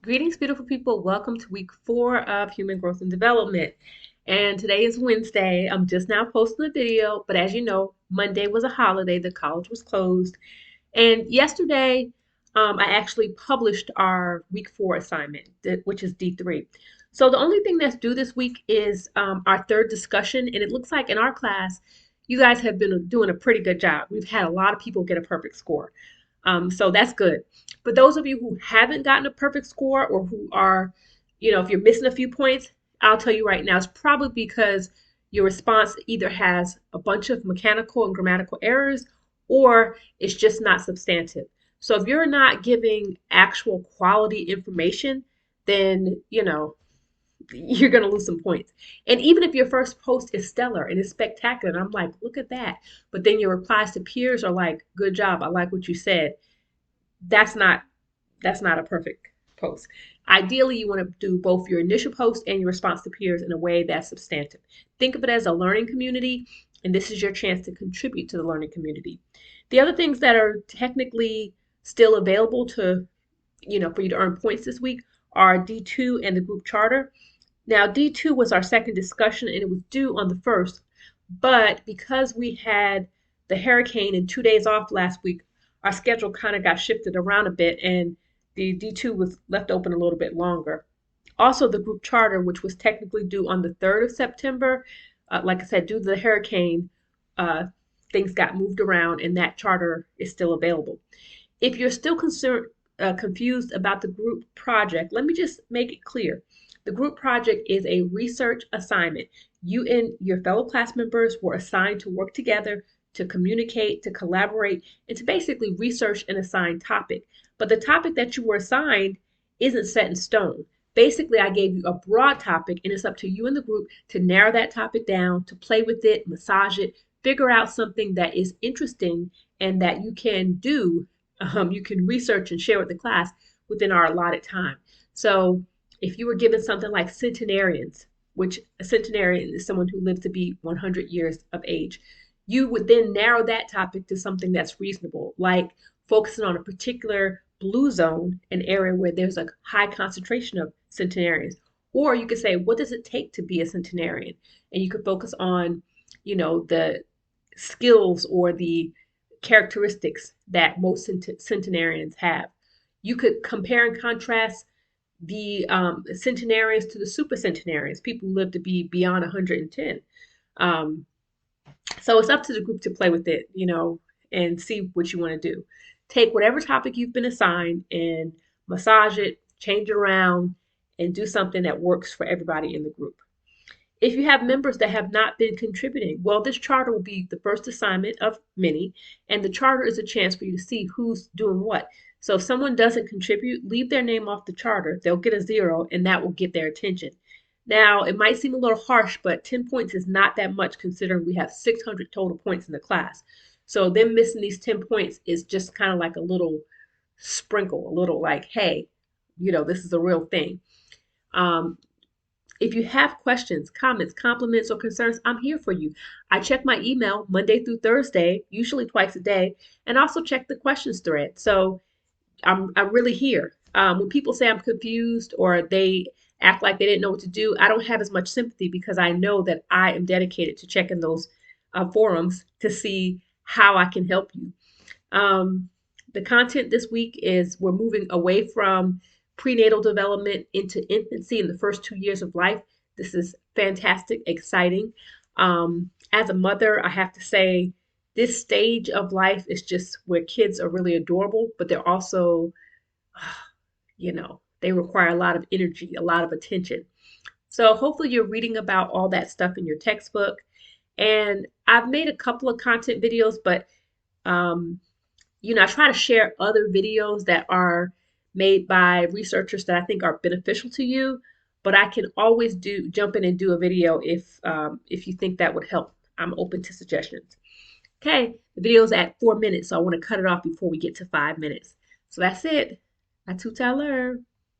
Greetings, beautiful people. Welcome to week 4 of Human Growth and Development. And today is Wednesday. I'm just now posting the video, but as you know, Monday was a holiday. The college was closed. And yesterday, I actually published our week 4 assignment, which is D3. So the only thing that's due this week is our third discussion. And it looks like in our class, you guys have been doing a pretty good job. We've had a lot of people get a perfect score. So that's good. For those of you who haven't gotten a perfect score or who are, if you're missing a few points, I'll tell you right now, it's probably because your response either has a bunch of mechanical and grammatical errors or it's just not substantive. So if you're not giving actual quality information, then, you're going to lose some points. And even if your first post is stellar and it's spectacular, and I'm like, look at that. But then your replies to peers are like, good job. I like what you said. That's not that's not a perfect post. Ideally, you want to do both your initial post and your response to peers in a way that's substantive. Think of it as a learning community, and this is your chance to contribute to the learning community. The other things that are technically still available to, for you to earn points this week are D2 and the group charter. Now, D2 was our second discussion and it was due on the 1st, but because we had the hurricane and 2 days off last week, our schedule kind of got shifted around a bit and the D2 was left open a little bit longer. Also, the group charter, which was technically due on the 3rd of September, like I said, due to the hurricane, uh, things got moved around and that charter is still available. If you're still confused about the group project, let me just make it clear. The group project is a research assignment. You and your fellow class members were assigned to work together, to communicate, to collaborate, and to basically research an assigned topic. But the topic that you were assigned isn't set in stone. Basically, I gave you a broad topic, and it's up to you and the group to narrow that topic down, to play with it, massage it, figure out something that is interesting and that you can do. You can research and share with the class within our allotted time. So if you were given something like centenarians, which a centenarian is someone who lives to be 100 years of age, you would then narrow that topic to something that's reasonable, like focusing on a particular blue zone, an area where there's a high concentration of centenarians. Or you could say, what does it take to be a centenarian? And you could focus on, the skills or the characteristics that most centenarians have. You could compare and contrast the centenarians to the super centenarians, people who live to be beyond 110. Um, so it's up to the group to play with it, and see what you want to do. Take whatever topic you've been assigned and massage it, change it around, and do something that works for everybody in the group. If you have members that have not been contributing, well, this charter will be the first assignment of many, and the charter is a chance for you to see who's doing what. So if someone doesn't contribute, leave their name off the charter. They'll get a 0, and that will get their attention. Now, it might seem a little harsh, but 10 points is not that much considering we have 600 total points in the class. So them missing these 10 points is just kind of like a little sprinkle, a little like, hey, this is a real thing. Um, if you have questions, comments, compliments, or concerns, I'm here for you. I check my email Monday through Thursday, usually twice a day, and also check the questions thread. So I'm really here. When people say I'm confused or they act like they didn't know what to do, I don't have as much sympathy because I know that I am dedicated to checking those forums to see how I can help you. Um, the content this week is we're moving away from prenatal development into infancy in the first 2 years of life. This is fantastic, exciting. As a mother, I have to say, this stage of life is just where kids are really adorable, but they're also, they require a lot of energy, a lot of attention. So hopefully you're reading about all that stuff in your textbook. And I've made a couple of content videos, but um, I try to share other videos that are made by researchers that I think are beneficial to you. But I can always jump in and do a video if you think that would help. I'm open to suggestions. Okay, the video's at 4 minutes, so I want to cut it off before we get to 5 minutes. So that's it. I tout à l'heure.